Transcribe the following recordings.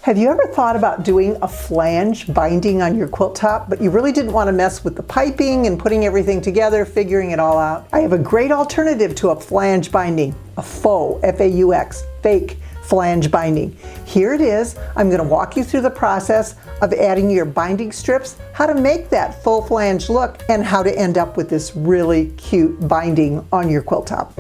Have you ever thought about doing a flange binding on your quilt top, but you really didn't want to mess with the piping and putting everything together, figuring it all out? I have a great alternative to a flange binding, a faux, F-A-U-X, fake flange binding. Here it is. I'm going to walk you through the process of adding your binding strips, how to make that full flange look, and how to end up with this really cute binding on your quilt top.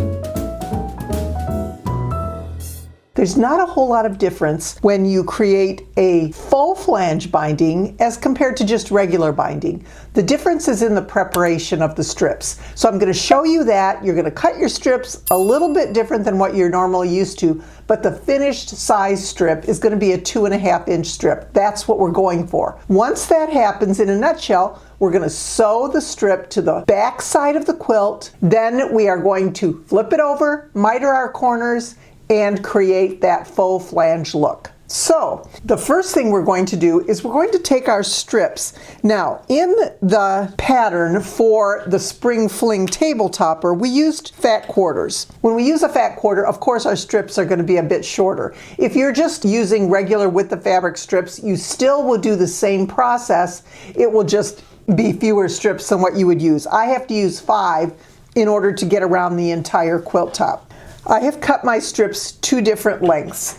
There's not a whole lot of difference when you create a faux flange binding as compared to just regular binding. The difference is in the preparation of the strips. So I'm going to show you that. You're going to cut your strips a little bit different than what you're normally used to, but the finished size strip is going to be a 2.5-inch strip. That's what we're going for. Once that happens, in a nutshell, we're going to sew the strip to the back side of the quilt. Then we are going to flip it over, miter our corners, and create that faux flange look. So the first thing we're going to do is we're going to take our strips. Now in the pattern for the spring fling table topper, we used fat quarters. When we use a fat quarter, of course our strips are going to be a bit shorter. If you're just using regular width of fabric strips, you still will do the same process. It will just be fewer strips than what you would use. I have to use 5 in order to get around the entire quilt top. I have cut my strips 2 different lengths.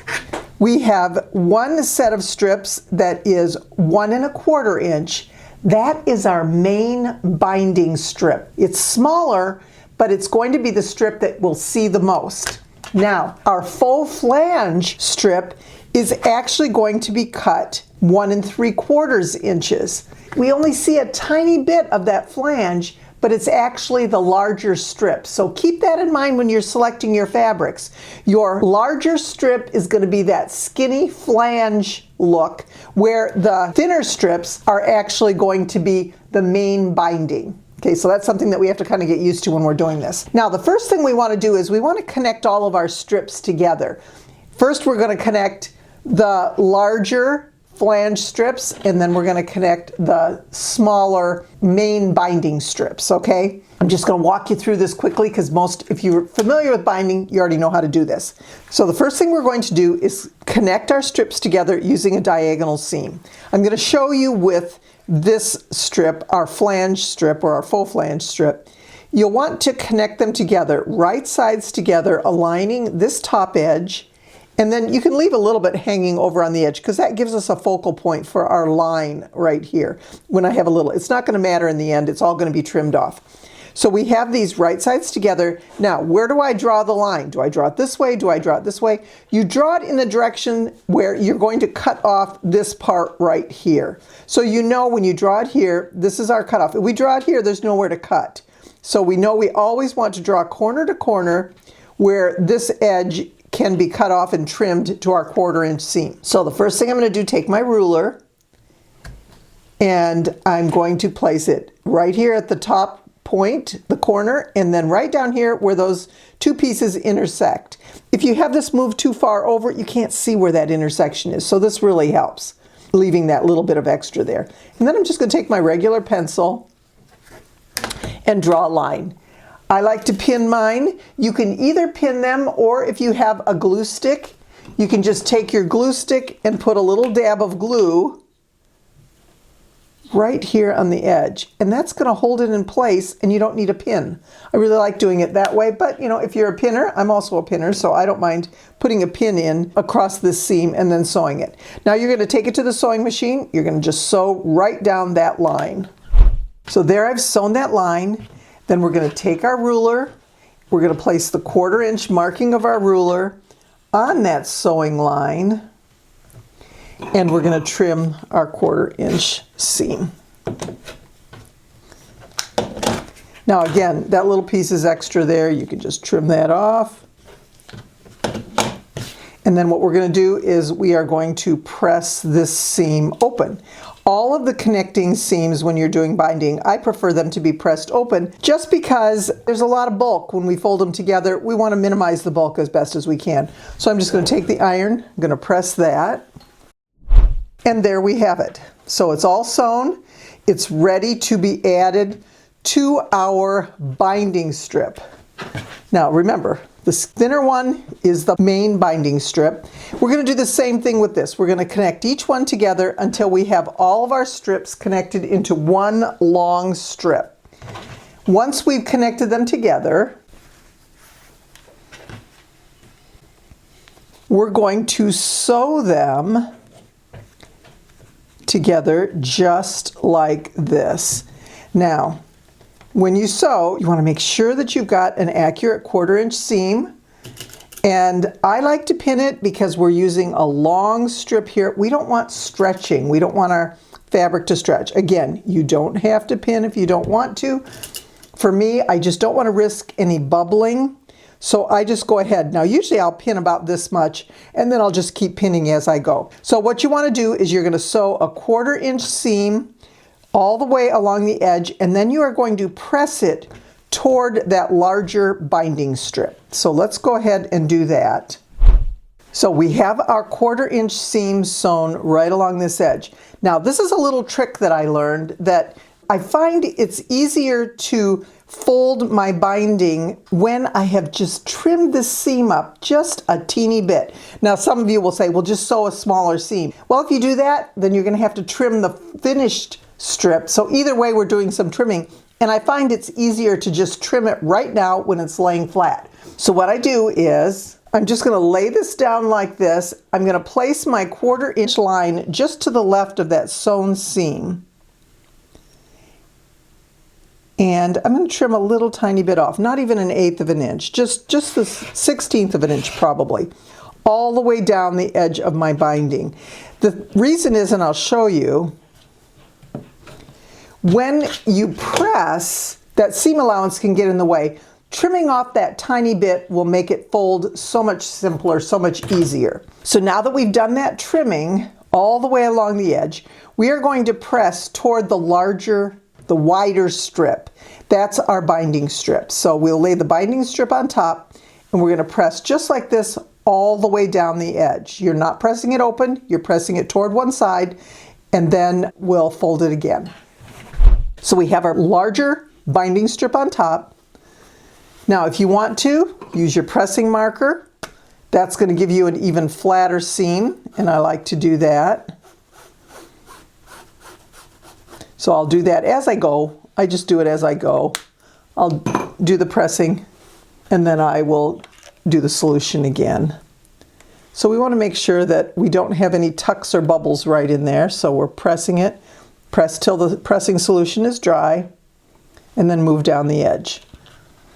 We have one set of strips that is 1.25 inch. That is our main binding strip. It's smaller, but it's going to be the strip that we'll see the most. Now, our faux flange strip is actually going to be cut 1.75 inches. We only see a tiny bit of that flange, but it's actually the larger strip. So keep that in mind when you're selecting your fabrics. Your larger strip is going to be that skinny flange look, where the thinner strips are actually going to be the main binding. Okay, so that's something that we have to kind of get used to when we're doing this. Now, the first thing we want to do is we want to connect all of our strips together. First, we're going to connect the larger flange strips, and then we're going to connect the smaller main binding strips, okay? I'm just going to walk you through this quickly because if you're familiar with binding, you already know how to do this. So the first thing we're going to do is connect our strips together using a diagonal seam. I'm going to show you with this strip, our flange strip or our faux flange strip. You'll want to connect them together, right sides together, aligning this top edge. And then you can leave a little bit hanging over on the edge because that gives us a focal point for our line right here. When I have a little, it's not going to matter in the end, it's all going to be trimmed off. So we have these right sides together. Now, where do I draw the line? Do I draw it this way? Do I draw it this way? You draw it in the direction where you're going to cut off this part right here. So you know when you draw it here, this is our cutoff. If we draw it here, there's nowhere to cut. So we know we always want to draw corner to corner where this edge can be cut off and trimmed to our 1/4 inch seam. So the first thing I'm going to do, take my ruler, and I'm going to place it right here at the top point, the corner, and then right down here where those 2 pieces intersect. If you have this moved too far over, you can't see where that intersection is. So this really helps, leaving that little bit of extra there. And then I'm just going to take my regular pencil and draw a line. I like to pin mine. You can either pin them, or if you have a glue stick, you can just take your glue stick and put a little dab of glue right here on the edge. And that's going to hold it in place, and you don't need a pin. I really like doing it that way, but you know, if you're a pinner, I'm also a pinner, so I don't mind putting a pin in across this seam and then sewing it. Now you're going to take it to the sewing machine. You're going to just sew right down that line. So there I've sewn that line. Then we're going to take our ruler, we're going to place the 1/4 inch marking of our ruler on that sewing line, and we're going to trim our 1/4 inch seam. Now again, that little piece is extra there, you can just trim that off. And then what we're going to do is we are going to press this seam open. All of the connecting seams when you're doing binding, I prefer them to be pressed open just because there's a lot of bulk when we fold them together. We want to minimize the bulk as best as we can. So I'm just going to take the iron, I'm going to press that, and there we have it. So it's all sewn. It's ready to be added to our binding strip. Now remember, The thinner one is the main binding strip. We're going to do the same thing with this. We're going to connect each one together until we have all of our strips connected into one long strip. Once we've connected them together, we're going to sew them together just like this. Now, when you sew, you want to make sure that you've got an accurate 1/4 inch seam. And I like to pin it because we're using a long strip here. We don't want stretching. We don't want our fabric to stretch. Again, you don't have to pin if you don't want to. For me, I just don't want to risk any bubbling. So I just go ahead. Now usually I'll pin about this much and then I'll just keep pinning as I go. So what you want to do is you're going to sew a 1/4 inch seam all the way along the edge, and then you are going to press it toward that larger binding strip. So let's go ahead and do that. So we have our 1/4 inch seam sewn right along this edge. Now this is a little trick that I learned that I find it's easier to fold my binding when I have just trimmed the seam up just a teeny bit. Now some of you will say, well, just sew a smaller seam. Well, if you do that, then you're going to have to trim the finished strip. So either way, we're doing some trimming, and I find it's easier to just trim it right now when it's laying flat. So what I do is I'm just going to lay this down like this. I'm going to place my 1/4 inch line just to the left of that sewn seam. And I'm going to trim a little tiny bit off, not even 1/8 of an inch, just the 1/16 of an inch probably, all the way down the edge of my binding. The reason is, and I'll show you, when you press, that seam allowance can get in the way. Trimming off that tiny bit will make it fold so much simpler, so much easier. So now that we've done that trimming all the way along the edge, we are going to press toward the wider strip. That's our binding strip. So we'll lay the binding strip on top, and we're going to press just like this all the way down the edge. You're not pressing it open, you're pressing it toward one side, and then we'll fold it again. So we have our larger binding strip on top. Now if you want to, use your pressing marker. That's going to give you an even flatter seam, and I like to do that. So I'll do that as I go. I just do it as I go. I'll do the pressing, and then I will do the solution again. So we want to make sure that we don't have any tucks or bubbles right in there. So we're pressing it. Press till the pressing solution is dry, and then move down the edge.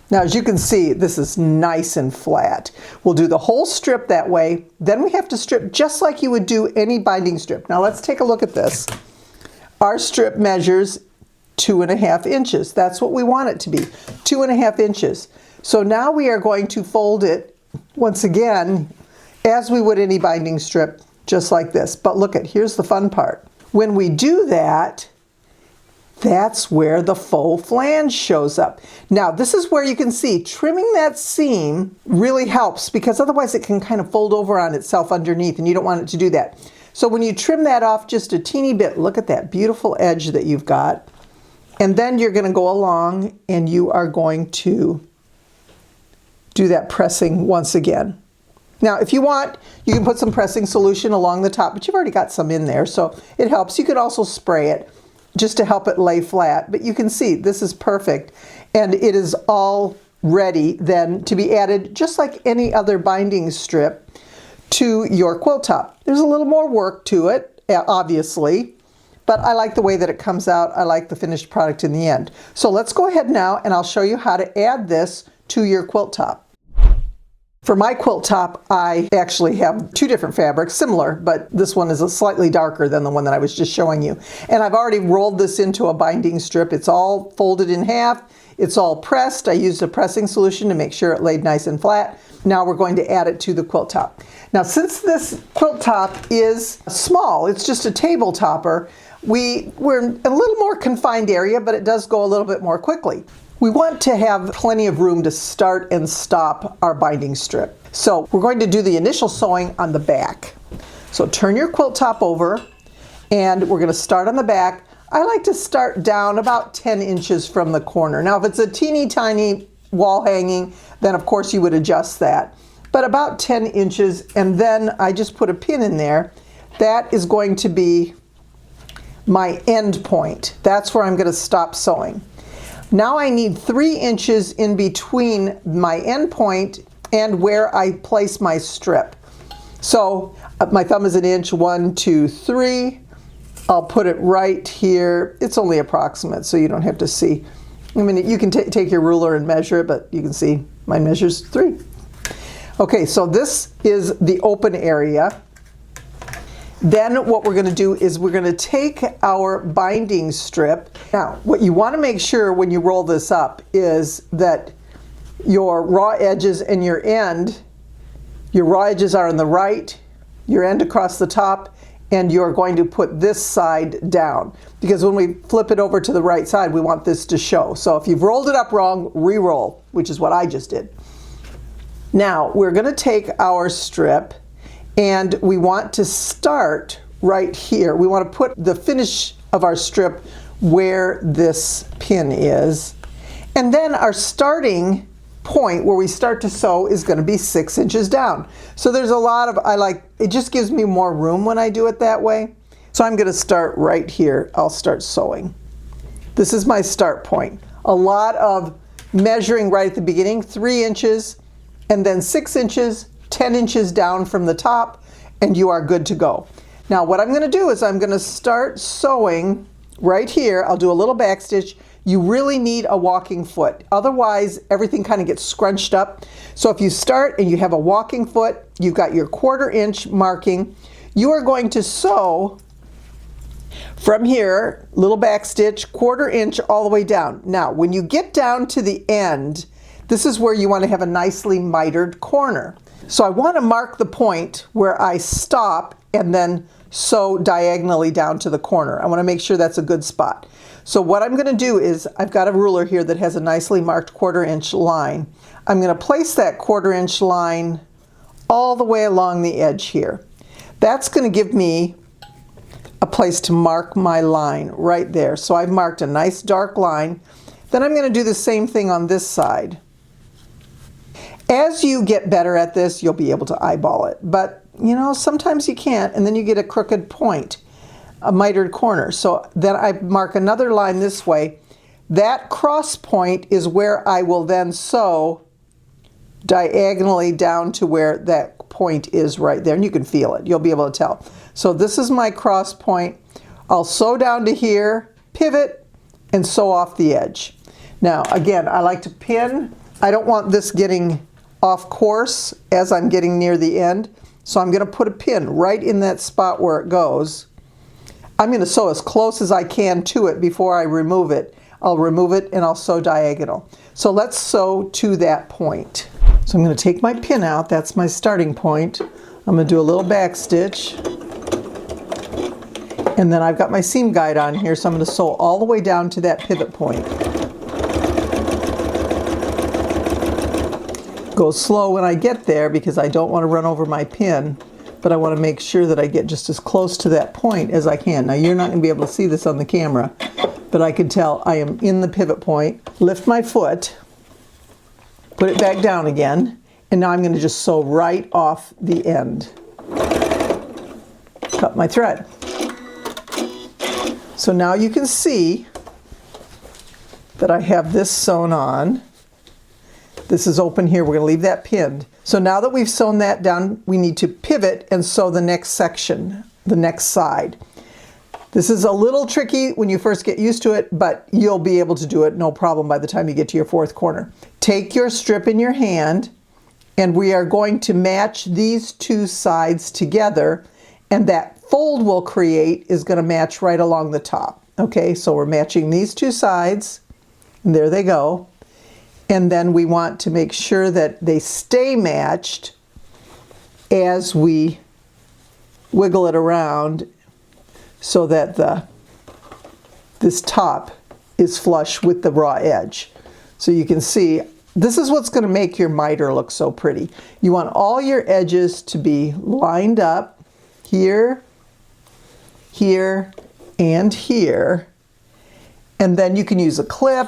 Now as you can see, this is nice and flat. We'll do the whole strip that way. Then we have to strip just like you would do any binding strip. Now let's take a look at this. Our strip measures 2.5 inches. That's what we want it to be, 2.5 inches. So now we are going to fold it once again as we would any binding strip, just like this. But look at, here's the fun part. When we do that, that's where the faux flange shows up. Now this is where you can see trimming that seam really helps, because otherwise it can kind of fold over on itself underneath, and you don't want it to do that. So when you trim that off just a teeny bit, look at that beautiful edge that you've got. And then you're going to go along and you are going to do that pressing once again. Now if you want, you can put some pressing solution along the top, but you've already got some in there, so it helps. You could also spray it just to help it lay flat, but you can see this is perfect, and it is all ready then to be added just like any other binding strip to your quilt top. There's a little more work to it, obviously, but I like the way that it comes out. I like the finished product in the end. So let's go ahead now and I'll show you how to add this to your quilt top. For my quilt top, I actually have two different fabrics, similar, but this one is a slightly darker than the one that I was just showing you. And I've already rolled this into a binding strip. It's all folded in half. It's all pressed. I used a pressing solution to make sure it laid nice and flat. Now we're going to add it to the quilt top. Now since this quilt top is small, it's just a table topper, we're in a little more confined area, but it does go a little bit more quickly. We want to have plenty of room to start and stop our binding strip. So we're going to do the initial sewing on the back. So turn your quilt top over, and we're going to start on the back. I like to start down about 10 inches from the corner. Now if it's a teeny tiny wall hanging, then of course you would adjust that. But about 10 inches, and then I just put a pin in there. That is going to be my end point. That's where I'm going to stop sewing. Now I need 3 inches in between my end point and where I place my strip. So my thumb is an inch, 1, 2, 3. I'll put it right here. It's only approximate, so you don't have to see. I mean, you can take your ruler and measure it, but you can see mine measures 3. Okay, so this is the open area. Then what we're going to do is we're going to take our binding strip. Now, what you want to make sure when you roll this up is that your raw edges and your raw edges are on the right, your end across the top, and you're going to put this side down. Because when we flip it over to the right side, we want this to show. So if you've rolled it up wrong, re-roll, which is what I just did. Now, we're going to take our strip and we want to start right here. We want to put the finish of our strip where this pin is. And then our starting point where we start to sew is going to be 6 inches down. So there's a lot of, it just gives me more room when I do it that way. So I'm going to start right here. I'll start sewing. This is my start point. A lot of measuring right at the beginning, 3 inches, and then 6 inches, 10 inches down from the top, and you are good to go. Now what I'm going to do is I'm going to start sewing right here. I'll do a little back stitch. You really need a walking foot. Otherwise, everything kind of gets scrunched up. So if you start and you have a walking foot, you've got your 1/4 inch marking, you are going to sew from here, little back stitch, 1/4 inch all the way down. Now, when you get down to the end, this is where you want to have a nicely mitered corner. So I want to mark the point where I stop and then sew diagonally down to the corner. I want to make sure that's a good spot. So what I'm going to do is, I've got a ruler here that has a nicely marked 1/4 inch line. I'm going to place that 1/4 inch line all the way along the edge here. That's going to give me a place to mark my line right there. So I've marked a nice dark line. Then I'm going to do the same thing on this side. As you get better at this, you'll be able to eyeball it. But, you know, sometimes you can't, and then you get a crooked point, a mitered corner. So then I mark another line this way. That cross point is where I will then sew diagonally down to where that point is right there. And you can feel it. You'll be able to tell. So this is my cross point. I'll sew down to here, pivot, and sew off the edge. Now, again, I like to pin. I don't want this getting off course as I'm getting near the end. So I'm going to put a pin right in that spot where it goes. I'm going to sew as close as I can to it before I remove it. I'll remove it and I'll sew diagonal. So let's sew to that point. So I'm going to take my pin out. That's my starting point. I'm going to do a little back stitch. And then I've got my seam guide on here, so I'm going to sew all the way down to that pivot point. Go slow when I get there because I don't want to run over my pin, but I want to make sure that I get just as close to that point as I can. Now you're not going to be able to see this on the camera, but I can tell I am in the pivot point. Lift my foot, put it back down again, and now I'm going to just sew right off the end. Cut my thread. So now you can see that I have this sewn on. This is open here. We're going to leave that pinned. So now that we've sewn that down, we need to pivot and sew the next section, the next side. This is a little tricky when you first get used to it, but you'll be able to do it no problem by the time you get to your 4th corner. Take your strip in your hand, and we are going to match these 2 sides together, and that fold we'll create is going to match right along the top. Okay, so we're matching these 2 sides, and there they go. And then we want to make sure that they stay matched as we wiggle it around so that this top is flush with the raw edge. So you can see, this is what's going to make your miter look so pretty. You want all your edges to be lined up here, here, and here. And then you can use a clip.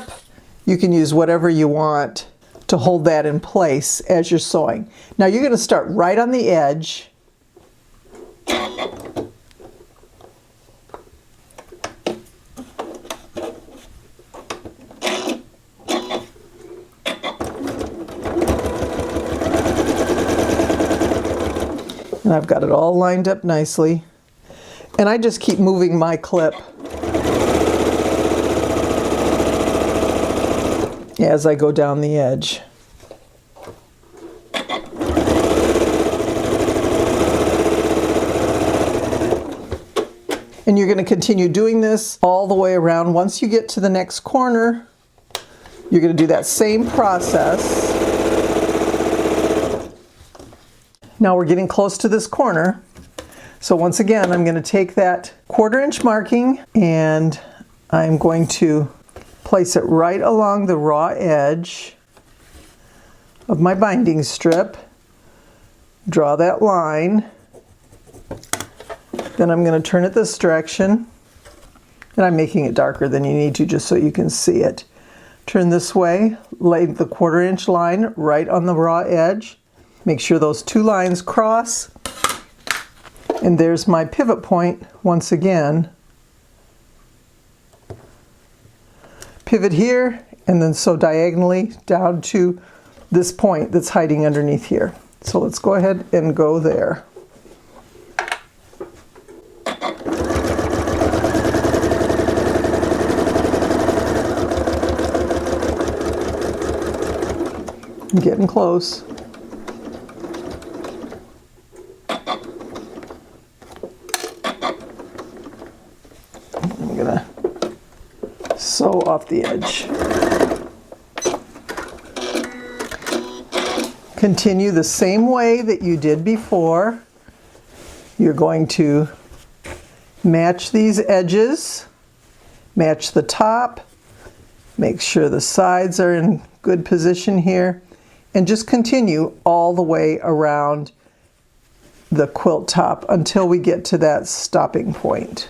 You can use whatever you want. to hold that in place as you're sewing. Now you're going to start right on the edge. And I've got it all lined up nicely. And I just keep moving my clip as I go down the edge. And you're going to continue doing this all the way around. Once you get to the next corner, you're going to do that same process. Now we're getting close to this corner. So once again, I'm going to take that 1/4 inch marking and I'm going to place it right along the raw edge of my binding strip. Draw that line. Then I'm going to turn it this direction. And I'm making it darker than you need to just so you can see it. Turn this way, lay the 1/4 inch line right on the raw edge. Make sure those two lines cross. And there's my pivot point once again. Pivot here and then sew diagonally down to this point that's hiding underneath here. So let's go ahead and go there. I'm getting close. I'm gonna sew off the edge. Continue the same way that you did before. You're going to match these edges, match the top, make sure the sides are in good position here, and just continue all the way around the quilt top until we get to that stopping point.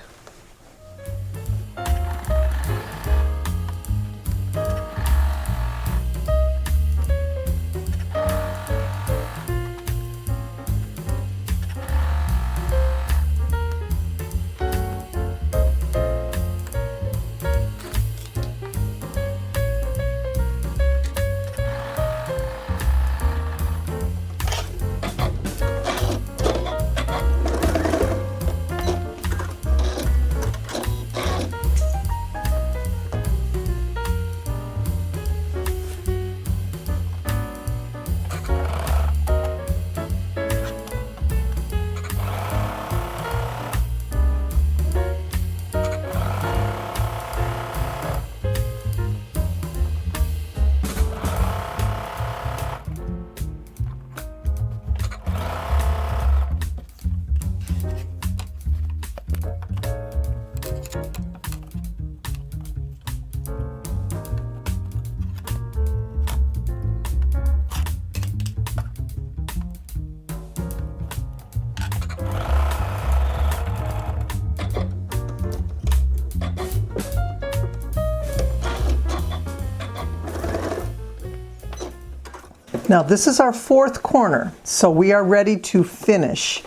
Now this is our 4th corner, so we are ready to finish.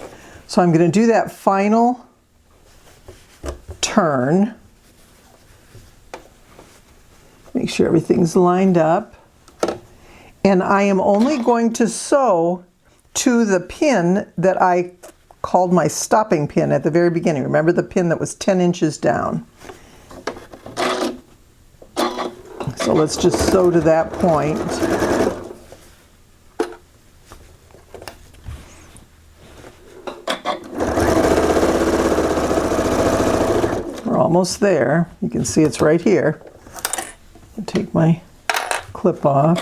So I'm going to do that final turn. Make sure everything's lined up. And I am only going to sew to the pin that I called my stopping pin at the very beginning. Remember the pin that was 10 inches down. So let's just sew to that point. Almost there. You can see it's right here. I'll take my clip off.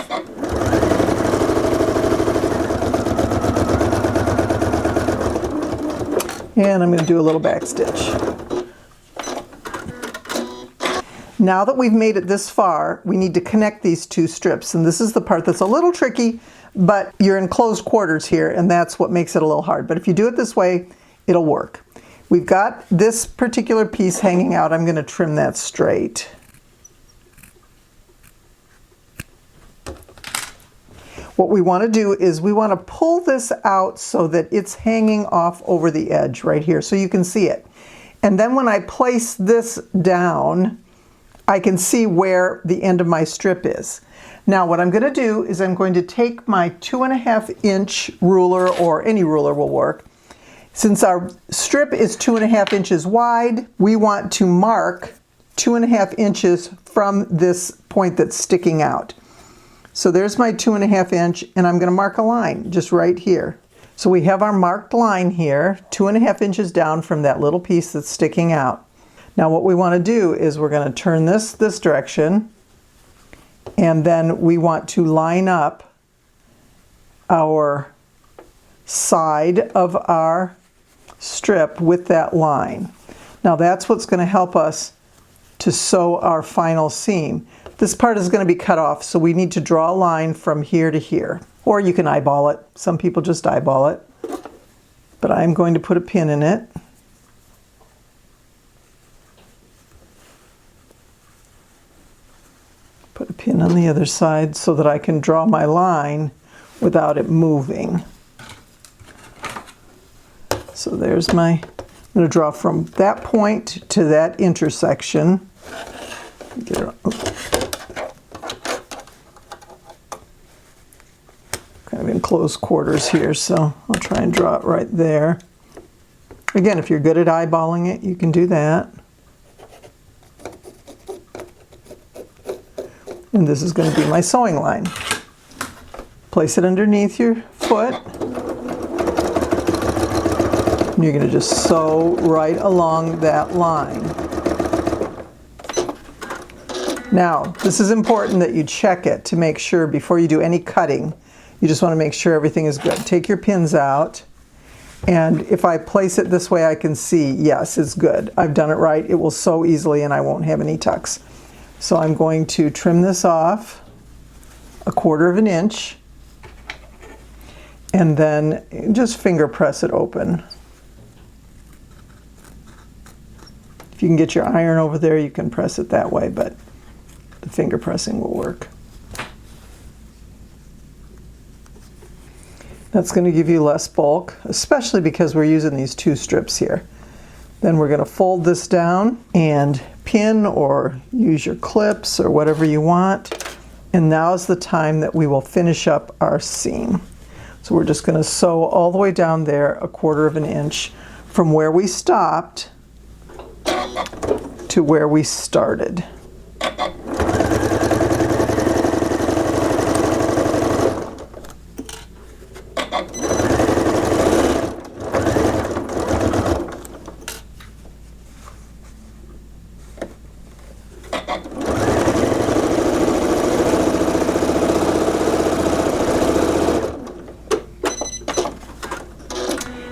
And I'm going to do a little back stitch. Now that we've made it this far, we need to connect these two strips. And this is the part that's a little tricky, but you're in closed quarters here, and that's what makes it a little hard. But if you do it this way, it'll work. We've got this particular piece hanging out. I'm going to trim that straight. What we want to do is we want to pull this out so that it's hanging off over the edge right here so you can see it. And then when I place this down, I can see where the end of my strip is. Now what I'm going to do is I'm going to take my 2.5 inch ruler, or any ruler will work. Since our strip is 2.5 inches wide, we want to mark 2.5 inches from this point that's sticking out. So there's my 2.5 inch, and I'm going to mark a line just right here. So we have our marked line here, 2.5 inches down from that little piece that's sticking out. Now what we want to do is we're going to turn this direction, and then we want to line up our side of our strip with that line. Now that's what's going to help us to sew our final seam. This part is going to be cut off, so we need to draw a line from here to here. Or you can eyeball it. Some people just eyeball it. But I'm going to put a pin in it. Put a pin on the other side so that I can draw my line without it moving. So there's my, I'm going to draw from that point to that intersection. Get it, kind of in close quarters here, so I'll try and draw it right there. Again, if you're good at eyeballing it, you can do that. And this is going to be my sewing line. Place it underneath your foot. And you're going to just sew right along that line. Now, this is important that you check it to make sure before you do any cutting. You just want to make sure everything is good. Take your pins out, and if I place it this way, I can see, yes, it's good. I've done it right. It will sew easily and I won't have any tucks. So I'm going to trim this off 1/4 inch, and then just finger press it open. If you can get your iron over there, you can press it that way, but the finger pressing will work. That's going to give you less bulk, especially because we're using these 2 strips here. Then we're going to fold this down and pin or use your clips or whatever you want. And now's the time that we will finish up our seam. So we're just going to sew all the way down there 1/4 inch from where we stopped to where we started.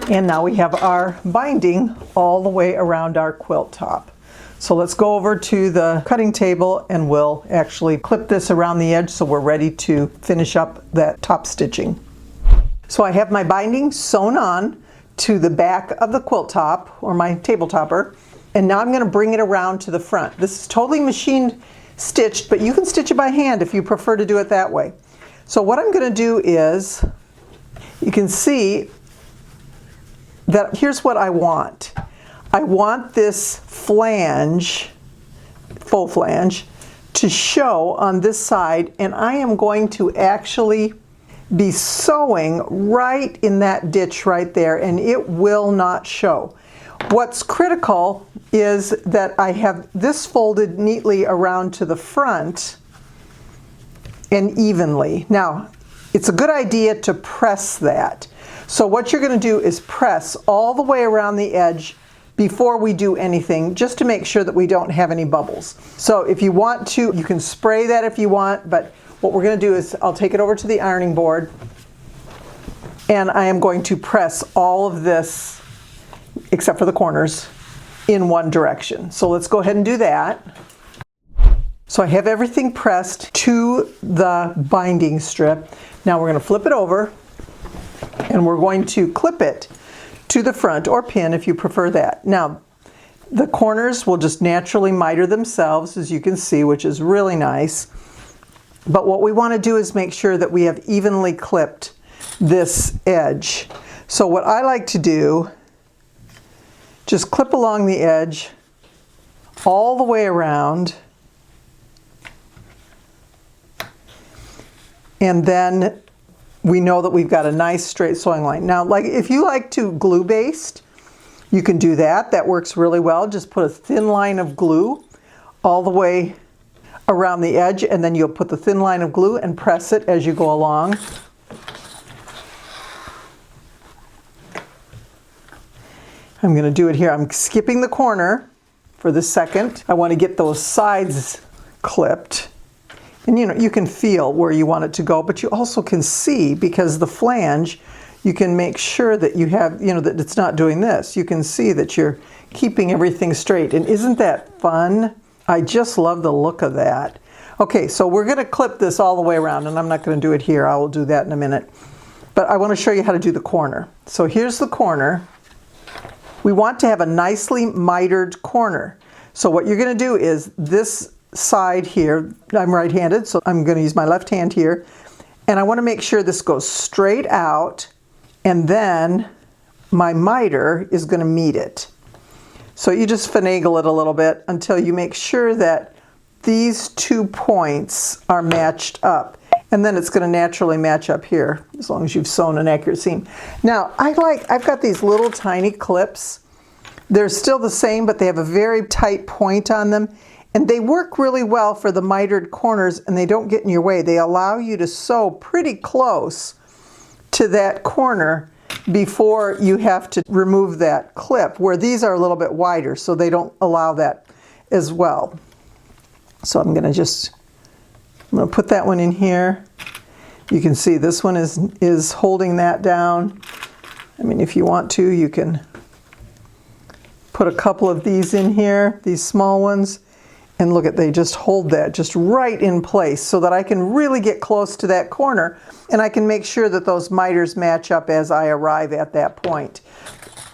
And now we have our binding all the way around our quilt top. So let's go over to the cutting table and we'll actually clip this around the edge so we're ready to finish up that top stitching. So I have my binding sewn on to the back of the quilt top, or my table topper, and now I'm going to bring it around to the front. This is totally machine stitched, but you can stitch it by hand if you prefer to do it that way. So what I'm going to do is, you can see that here's what I want. I want this flange, faux flange, to show on this side, and I am going to actually be sewing right in that ditch right there, and it will not show. What's critical is that I have this folded neatly around to the front and evenly. Now, it's a good idea to press that. So what you're going to do is press all the way around the edge before we do anything, just to make sure that we don't have any bubbles. So if you want to, you can spray that if you want, but what we're going to do is I'll take it over to the ironing board, and I am going to press all of this, except for the corners, in one direction. So let's go ahead and do that. So I have everything pressed to the binding strip. Now we're going to flip it over, and we're going to clip it to the front, or pin if you prefer that. Now, the corners will just naturally miter themselves, as you can see, which is really nice. But what we want to do is make sure that we have evenly clipped this edge. So what I like to do, just clip along the edge all the way around, and then we know that we've got a nice straight sewing line. Now, like if you like to glue baste, you can do that. That works really well. Just put a thin line of glue all the way around the edge, and then you'll put the thin line of glue and press it as you go along. I'm going to do it here. I'm skipping the corner for the second. I want to get those sides clipped. And you can feel where you want it to go, but you also can see, because the flange, you can make sure that you have, that it's not doing this. You can see that you're keeping everything straight. And isn't that fun? I just love the look of that. Okay, so we're going to clip this all the way around, and I'm not going to do it here. I will do that in a minute. But I want to show you how to do the corner. So here's the corner. We want to have a nicely mitered corner. So what you're going to do is this side here, I'm right-handed, so I'm going to use my left hand here, and I want to make sure this goes straight out, and then my miter is going to meet it. So you just finagle it a little bit until you make sure that these 2 points are matched up, and then it's going to naturally match up here as long as you've sewn an accurate seam. Now I've got these little tiny clips. They're still the same, but they have a very tight point on them, and they work really well for the mitered corners, and they don't get in your way. They allow you to sew pretty close to that corner before you have to remove that clip, where these are a little bit wider, so they don't allow that as well. So I'm going to put that one in here. You can see this one is holding that down. I mean, if you want to, you can put a couple of these in here, these small ones, and look they just hold that just right in place so that I can really get close to that corner, and I can make sure that those miters match up as I arrive at that point.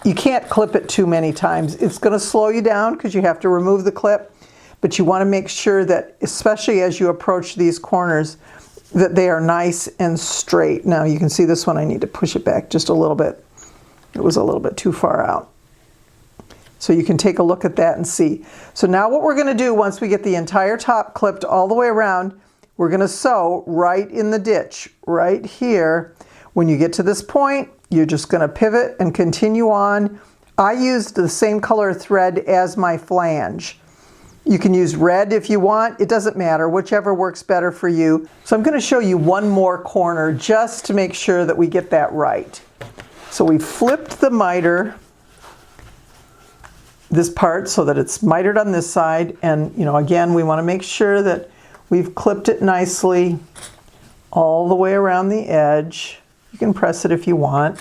You can't clip it too many times. It's going to slow you down because you have to remove the clip, but you want to make sure that, especially as you approach these corners, that they are nice and straight. Now you can see this one, I need to push it back just a little bit. It was a little bit too far out. So you can take a look at that and see. So now what we're going to do, once we get the entire top clipped all the way around, we're going to sew right in the ditch, right here. When you get to this point, you're just going to pivot and continue on. I used the same color thread as my flange. You can use red if you want. It doesn't matter, whichever works better for you. So I'm going to show you one more corner just to make sure that we get that right. So we flipped the miter, this part, so that it's mitered on this side, and again, we want to make sure that we've clipped it nicely all the way around the edge. You can press it if you want.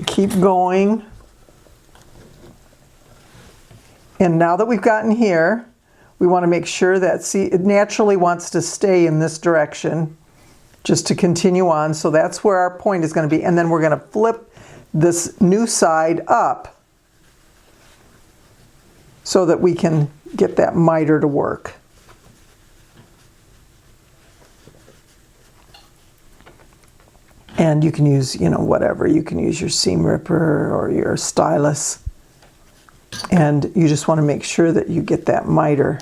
Keep going. And now that we've gotten here, we want to make sure that, see, it naturally wants to stay in this direction, just to continue on. So that's where our point is going to be. And then we're going to flip this new side up so that we can get that miter to work. And you can use, whatever. You can use your seam ripper or your stylus. And you just want to make sure that you get that miter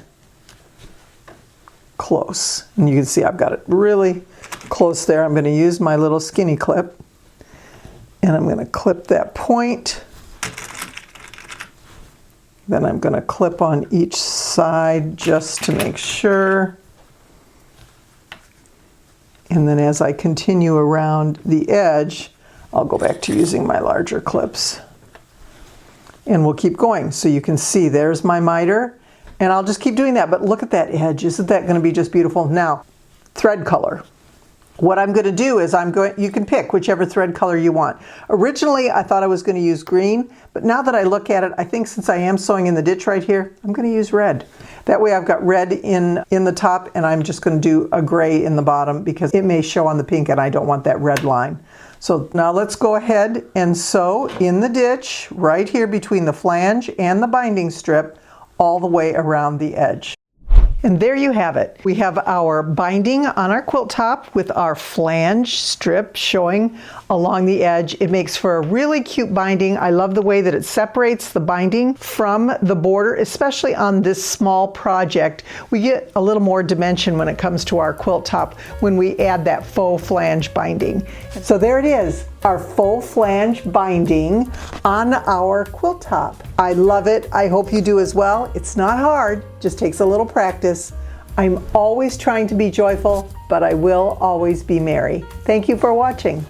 close. And you can see I've got it really close there. I'm going to use my little skinny clip, and I'm going to clip that point. Then I'm going to clip on each side just to make sure. And then as I continue around the edge, I'll go back to using my larger clips. And we'll keep going. So you can see there's my miter, and I'll just keep doing that. But look at that edge. Isn't that going to be just beautiful? Now, thread color. What I'm going to do is you can pick whichever thread color you want. Originally, I thought I was going to use green, but now that I look at it, I think since I am sewing in the ditch right here, I'm going to use red. That way I've got red in the top, and I'm just going to do a gray in the bottom because it may show on the pink, and I don't want that red line. So now let's go ahead and sew in the ditch right here between the flange and the binding strip all the way around the edge. And there you have it. We have our binding on our quilt top with our flange strip showing along the edge. It makes for a really cute binding. I love the way that it separates the binding from the border, especially on this small project. We get a little more dimension when it comes to our quilt top when we add that faux flange binding. So there it is, our faux flange binding on our quilt top. I love it. I hope you do as well. It's not hard, just takes a little practice. I'm always trying to be joyful, but I will always be merry. Thank you for watching.